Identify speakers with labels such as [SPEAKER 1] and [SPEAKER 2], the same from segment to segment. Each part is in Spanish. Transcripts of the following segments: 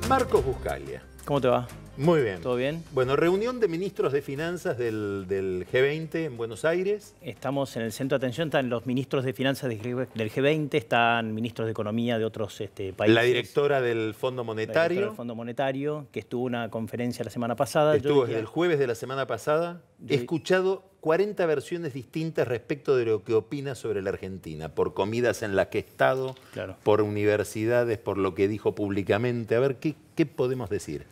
[SPEAKER 1] Marcos Buscaglia.
[SPEAKER 2] ¿Cómo te va?
[SPEAKER 1] Muy bien.
[SPEAKER 2] ¿Todo bien?
[SPEAKER 1] Bueno, reunión de ministros de finanzas del G20 en Buenos Aires.
[SPEAKER 2] Estamos en el centro de atención, están los ministros de finanzas del G20, están ministros de economía de otros países.
[SPEAKER 1] La directora del Fondo Monetario.
[SPEAKER 2] La directora del Fondo Monetario, que estuvo en una conferencia la semana pasada.
[SPEAKER 1] Estuvo desde el jueves de la semana pasada. He escuchado 40 versiones distintas respecto de lo que opina sobre la Argentina, por comidas en las que he estado,
[SPEAKER 2] Claro.
[SPEAKER 1] por universidades, por lo que dijo públicamente. A ver, ¿qué podemos decir?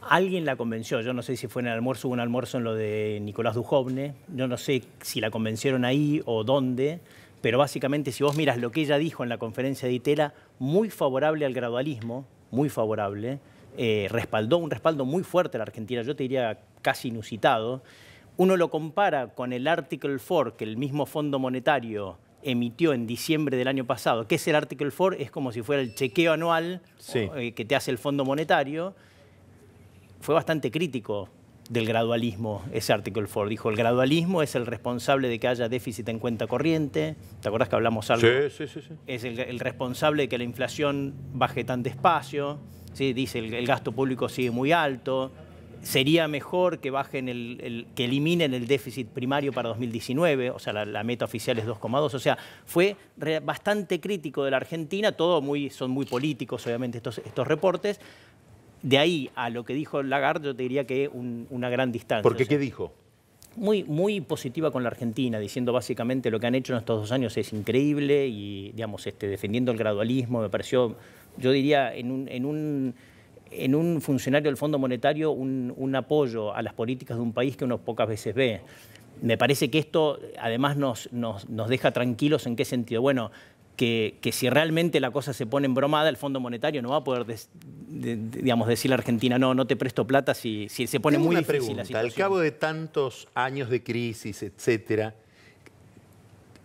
[SPEAKER 2] Alguien la convenció, yo no sé si fue en el almuerzo, hubo un almuerzo en lo de Nicolás Dujovne, yo no sé si la convencieron ahí o dónde, pero básicamente si vos miras lo que ella dijo en la conferencia de Itela, muy favorable al gradualismo, muy favorable, respaldó un respaldo muy fuerte a la Argentina, yo te diría casi inusitado. Uno lo compara con el Article 4 que el mismo Fondo Monetario emitió en diciembre del año pasado. ¿Qué es el Article 4? Es como si fuera el chequeo anual que te hace el Fondo Monetario. Fue bastante crítico del gradualismo ese Article 4. Dijo, el gradualismo es el responsable de que haya déficit en cuenta corriente. ¿Te acordás que hablamos algo?
[SPEAKER 1] Sí.
[SPEAKER 2] Es el responsable de que la inflación baje tan despacio. ¿Sí? Dice, el gasto público sigue muy alto. Sería mejor que bajen que eliminen el déficit primario para 2019, o sea, la meta oficial es 2,2. O sea, fue bastante crítico de la Argentina, son muy políticos, obviamente, estos reportes. De ahí a lo que dijo Lagarde, yo te diría que una gran distancia.
[SPEAKER 1] ¿Por qué? ¿Qué dijo?
[SPEAKER 2] Muy positiva con la Argentina, diciendo básicamente lo que han hecho en estos 2 años es increíble y, digamos, defendiendo el gradualismo, me pareció, yo diría, en un funcionario del Fondo Monetario, un apoyo a las políticas de un país que uno pocas veces ve. Me parece que esto, además, nos deja tranquilos. ¿En qué sentido? Bueno, que si realmente la cosa se pone embromada, el Fondo Monetario no va a poder digamos, decirle a Argentina, no te presto plata si se pone muy difícil la situación.
[SPEAKER 1] Al cabo de tantos años de crisis, etcétera,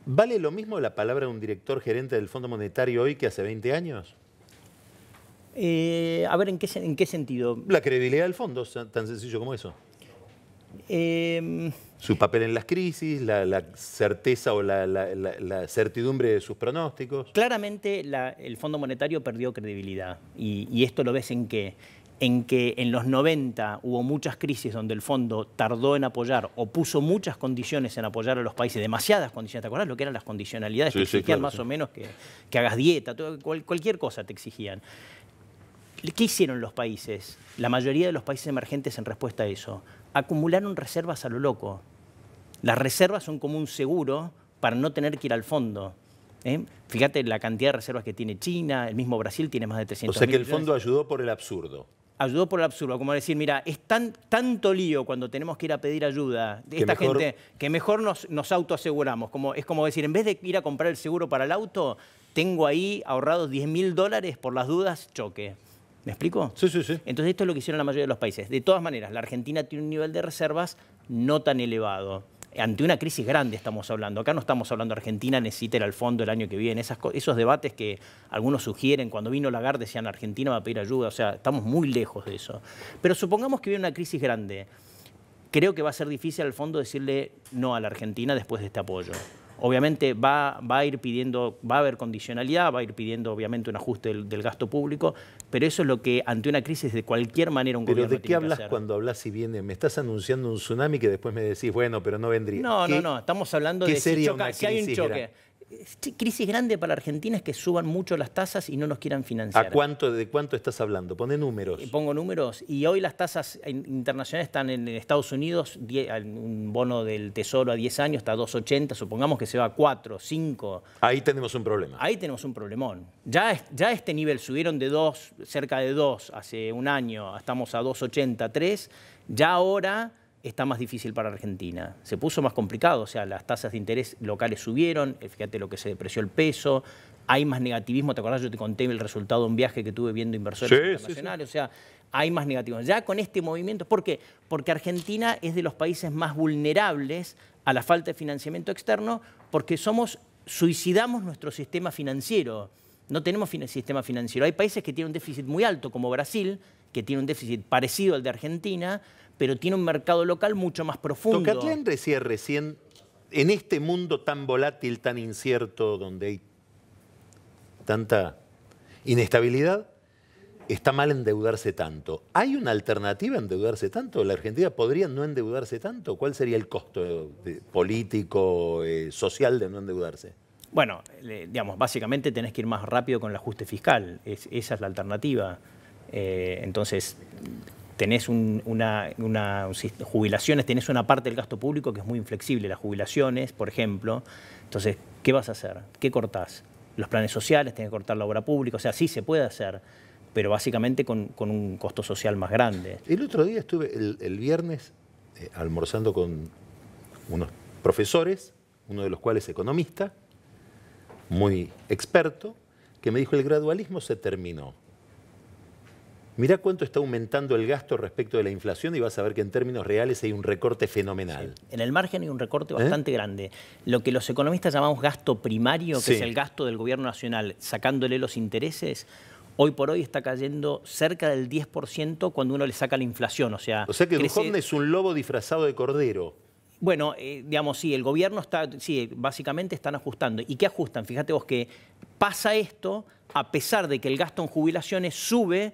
[SPEAKER 1] ¿vale lo mismo la palabra de un director gerente del Fondo Monetario hoy que hace 20 años?
[SPEAKER 2] A ver, ¿en qué sentido?
[SPEAKER 1] La credibilidad del fondo, tan sencillo como eso. Su papel en las crisis, la certeza o la certidumbre de sus pronósticos.
[SPEAKER 2] Claramente el Fondo Monetario perdió credibilidad. ¿Y esto lo ves en qué? En que en los 90 hubo muchas crisis donde el fondo tardó en apoyar o puso muchas condiciones en apoyar a los países, demasiadas condiciones. ¿Te acuerdas lo que eran las condicionalidades? Te exigían claro, más o menos que hagas dieta, cualquier cosa te exigían. ¿Qué hicieron los países? La mayoría de los países emergentes en respuesta a eso acumularon reservas a lo loco. Las reservas son como un seguro para no tener que ir al fondo. Fíjate la cantidad de reservas que tiene China, el mismo Brasil tiene más de 300 millones.
[SPEAKER 1] O sea que el fondo ayudó por el absurdo.
[SPEAKER 2] Ayudó por el absurdo, como decir, mira, es tanto lío cuando tenemos que ir a pedir ayuda de esta gente que mejor nos autoaseguramos. Es como decir, en vez de ir a comprar el seguro para el auto, tengo ahí ahorrados $10.000 por las dudas, choque. ¿Me explico?
[SPEAKER 1] Sí.
[SPEAKER 2] Entonces esto es lo que hicieron la mayoría de los países. De todas maneras, la Argentina tiene un nivel de reservas no tan elevado. Ante una crisis grande estamos hablando. Acá no estamos hablando de Argentina necesita ir al fondo el año que viene. Esos debates que algunos sugieren, cuando vino Lagarde decían Argentina va a pedir ayuda. O sea, estamos muy lejos de eso. Pero supongamos que viene una crisis grande. Creo que va a ser difícil al fondo decirle no a la Argentina después de este apoyo. Obviamente va a ir pidiendo, va a haber condicionalidad, va a ir pidiendo obviamente un ajuste del gasto público, pero eso es lo que ante una crisis de cualquier manera un gobierno tiene que hacer.
[SPEAKER 1] ¿Pero de qué hablas cuando hablas si viene? Me estás anunciando un tsunami que después me decís, bueno, pero no vendría.
[SPEAKER 2] No, estamos hablando de si hay un choque. Crisis grande para la Argentina es que suban mucho las tasas y no nos quieran financiar.
[SPEAKER 1] ¿De cuánto estás hablando? Poné números.
[SPEAKER 2] Pongo números. Y hoy las tasas internacionales están en Estados Unidos, un bono del Tesoro a 10 años está a 2,80, supongamos que se va a 4, 5.
[SPEAKER 1] Ahí tenemos un problema.
[SPEAKER 2] Ahí tenemos un problemón. Ya a este nivel subieron de 2, cerca de 2 hace un año, estamos a 2,80, 3. Ya ahora está más difícil para Argentina. Se puso más complicado, o sea, las tasas de interés locales subieron, fíjate lo que se depreció el peso, hay más negativismo, ¿te acordás? Yo te conté el resultado de un viaje que tuve viendo inversores internacionales, o sea, hay más negativismo. Ya con este movimiento, ¿por qué? Porque Argentina es de los países más vulnerables a la falta de financiamiento externo porque suicidamos nuestro sistema financiero. No tenemos sistema financiero. Hay países que tienen un déficit muy alto, como Brasil, que tiene un déficit parecido al de Argentina, pero tiene un mercado local mucho más profundo.
[SPEAKER 1] Tocatlán decía recién, en este mundo tan volátil, tan incierto, donde hay tanta inestabilidad, está mal endeudarse tanto. ¿Hay una alternativa a endeudarse tanto? ¿La Argentina podría no endeudarse tanto? ¿Cuál sería el costo político, social de no endeudarse?
[SPEAKER 2] Bueno, digamos, básicamente tenés que ir más rápido con el ajuste fiscal. Esa es la alternativa. Entonces, tenés jubilaciones, tenés una parte del gasto público que es muy inflexible, las jubilaciones, por ejemplo. Entonces, ¿qué vas a hacer? ¿Qué cortás? Los planes sociales, tenés que cortar la obra pública. O sea, sí se puede hacer, pero básicamente con un costo social más grande.
[SPEAKER 1] El otro día estuve, el viernes, almorzando con unos profesores, uno de los cuales economista, muy experto, que me dijo: el gradualismo se terminó. Mirá cuánto está aumentando el gasto respecto de la inflación y vas a ver que en términos reales hay un recorte fenomenal.
[SPEAKER 2] Sí. En el margen hay un recorte bastante grande. Lo que los economistas llamamos gasto primario, que es el gasto del gobierno nacional, sacándole los intereses, hoy por hoy está cayendo cerca del 10% cuando uno le saca la inflación. O sea
[SPEAKER 1] que Duhovne es un lobo disfrazado de cordero.
[SPEAKER 2] Bueno, digamos, sí, el gobierno está, sí, básicamente están ajustando. ¿Y qué ajustan? Fíjate vos que pasa esto a pesar de que el gasto en jubilaciones sube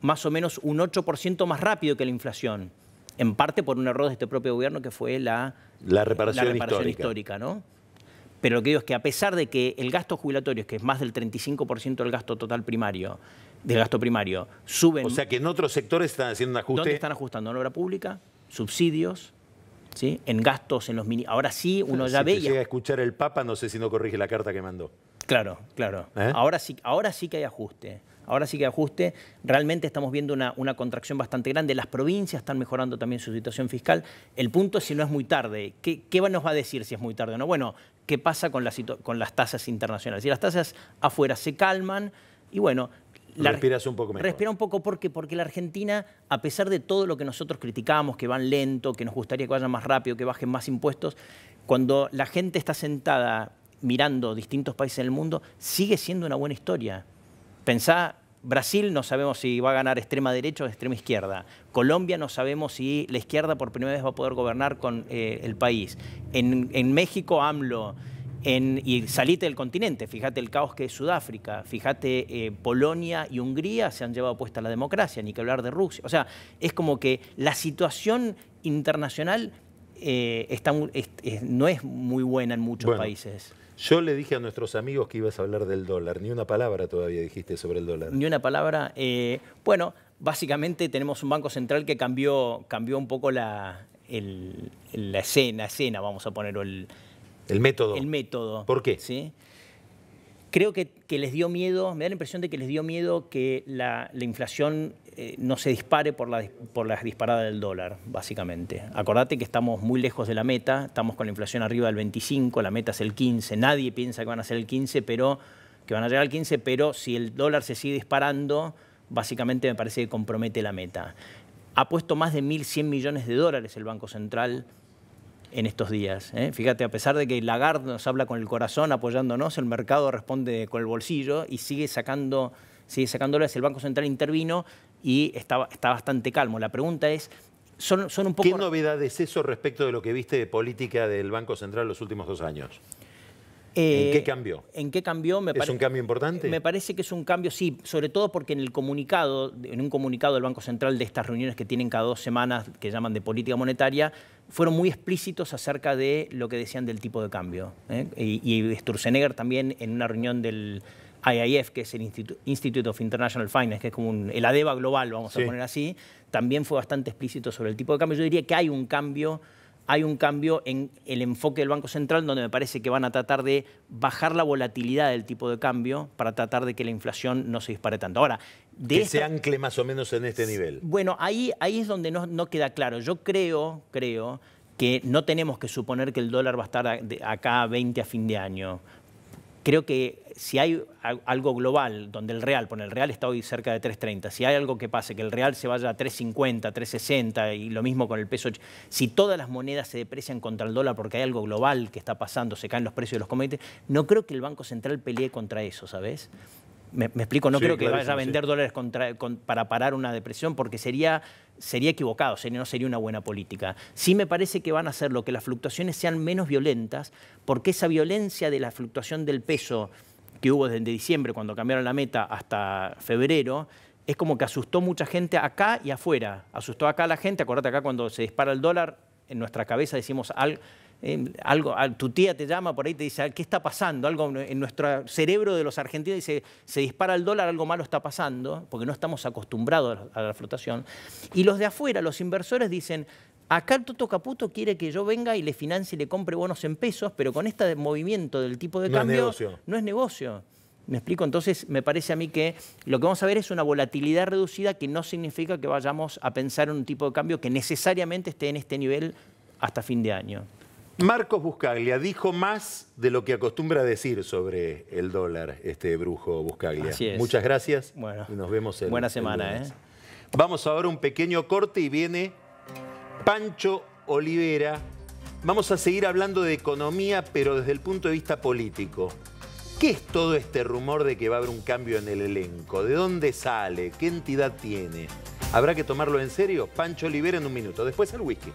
[SPEAKER 2] más o menos un 8% más rápido que la inflación. En parte por un error de este propio gobierno que fue la reparación histórica, ¿no? Pero lo que digo es que a pesar de que el gasto jubilatorio, que es más del 35% del gasto total primario, del gasto primario, suben...
[SPEAKER 1] O sea que en otros sectores están haciendo un ajuste...
[SPEAKER 2] ¿Dónde están ajustando? En obra pública, subsidios... ¿Sí? En gastos, en los mini... Ahora sí, uno ya ve...
[SPEAKER 1] Si llega a escuchar el Papa, no sé si no corrige la carta que mandó.
[SPEAKER 2] Claro, claro. Ahora sí que hay ajuste. Ahora sí que hay ajuste. Realmente estamos viendo una contracción bastante grande. Las provincias están mejorando también su situación fiscal. El punto es si no es muy tarde. ¿Qué nos va a decir si es muy tarde o no? Bueno, ¿qué pasa con las tasas internacionales? Si las tasas afuera se calman y bueno...
[SPEAKER 1] Respiras un poco mejor.
[SPEAKER 2] Respira un poco porque la Argentina, a pesar de todo lo que nosotros criticamos, que van lento, que nos gustaría que vayan más rápido, que bajen más impuestos, cuando la gente está sentada mirando distintos países del mundo, sigue siendo una buena historia. Pensá, Brasil no sabemos si va a ganar extrema derecha o extrema izquierda. Colombia no sabemos si la izquierda por primera vez va a poder gobernar con el país. En México, AMLO... y salite del continente, fíjate el caos que es Sudáfrica, fíjate Polonia y Hungría se han llevado puesta la democracia, ni que hablar de Rusia. O sea, es como que la situación internacional no es muy buena en muchos países.
[SPEAKER 1] Yo le dije a nuestros amigos que ibas a hablar del dólar, ni una palabra todavía dijiste sobre el dólar.
[SPEAKER 2] Ni una palabra. Bueno, básicamente tenemos un Banco Central que cambió un poco la escena, vamos a ponerlo,
[SPEAKER 1] el método.
[SPEAKER 2] El método.
[SPEAKER 1] ¿Por qué?
[SPEAKER 2] ¿Sí? Creo que les dio miedo, me da la impresión de que les dio miedo que la inflación no se dispare por la disparada del dólar, básicamente. Acordate que estamos muy lejos de la meta, estamos con la inflación arriba del 25, la meta es el 15, nadie piensa que van a ser el 15, que van a llegar al 15, pero si el dólar se sigue disparando, básicamente me parece que compromete la meta. Ha puesto más de 1.100 millones de dólares el Banco Central en estos días. Fíjate, a pesar de que Lagarde nos habla con el corazón apoyándonos, el mercado responde con el bolsillo y sigue sacando dólares. El Banco Central intervino y está bastante calmo. La pregunta es, son un poco...
[SPEAKER 1] ¿Qué novedad es eso respecto de lo que viste de política del Banco Central los últimos 2 años? ¿En qué cambió?
[SPEAKER 2] ¿En qué cambió?
[SPEAKER 1] ¿Es un cambio importante?
[SPEAKER 2] Me parece que es un cambio, sí, sobre todo porque en un comunicado del Banco Central de estas reuniones que tienen cada 2 semanas, que llaman de política monetaria, fueron muy explícitos acerca de lo que decían del tipo de cambio. Y Sturzenegger también en una reunión del IIF, que es el Institute of International Finance, que es como el ADEVA global, vamos a poner así, también fue bastante explícito sobre el tipo de cambio. Yo diría que hay un cambio en el enfoque del Banco Central, donde me parece que van a tratar de bajar la volatilidad del tipo de cambio para tratar de que la inflación no se dispare tanto. Ahora,
[SPEAKER 1] que se ancle más o menos en este nivel.
[SPEAKER 2] Bueno, ahí es donde no queda claro. Yo creo que no tenemos que suponer que el dólar va a estar acá a 20 a fin de año. Creo que si hay algo global, donde el real está hoy cerca de 3.30, si hay algo que pase, que el real se vaya a 3.50, 3.60 y lo mismo con el peso, si todas las monedas se deprecian contra el dólar porque hay algo global que está pasando, se caen los precios de los commodities, no creo que el Banco Central pelee contra eso, ¿sabes? ¿Me explico? No creo que vaya a vender dólares para parar una depresión porque sería equivocado, no sería una buena política. Sí me parece que van a hacer lo que las fluctuaciones sean menos violentas porque esa violencia de la fluctuación del peso que hubo desde diciembre cuando cambiaron la meta hasta febrero es como que asustó mucha gente acá y afuera. Asustó acá a la gente. Acordate acá cuando se dispara el dólar, en nuestra cabeza decimos algo, tu tía te llama por ahí, te dice, ¿qué está pasando? Algo en nuestro cerebro de los argentinos dice, se dispara el dólar, algo malo está pasando, porque no estamos acostumbrados a la flotación. Y los de afuera, los inversores dicen, acá el Toto Caputo quiere que yo venga y le financie y le compre bonos en pesos, pero con este movimiento del tipo de cambio no es negocio. ¿Me explico? Entonces, me parece a mí que lo que vamos a ver es una volatilidad reducida que no significa que vayamos a pensar en un tipo de cambio que necesariamente esté en este nivel hasta fin de año.
[SPEAKER 1] Marcos Buscaglia dijo más de lo que acostumbra decir sobre el dólar, este brujo Buscaglia.
[SPEAKER 2] Así es.
[SPEAKER 1] Muchas gracias.
[SPEAKER 2] Bueno,
[SPEAKER 1] y nos vemos el
[SPEAKER 2] buena semana,
[SPEAKER 1] lunes. Vamos ahora a un pequeño corte y viene Pancho Olivera. Vamos a seguir hablando de economía, pero desde el punto de vista político. ¿Qué es todo este rumor de que va a haber un cambio en el elenco? ¿De dónde sale? ¿Qué entidad tiene? ¿Habrá que tomarlo en serio? Pancho Olivera en un minuto. Después el whisky.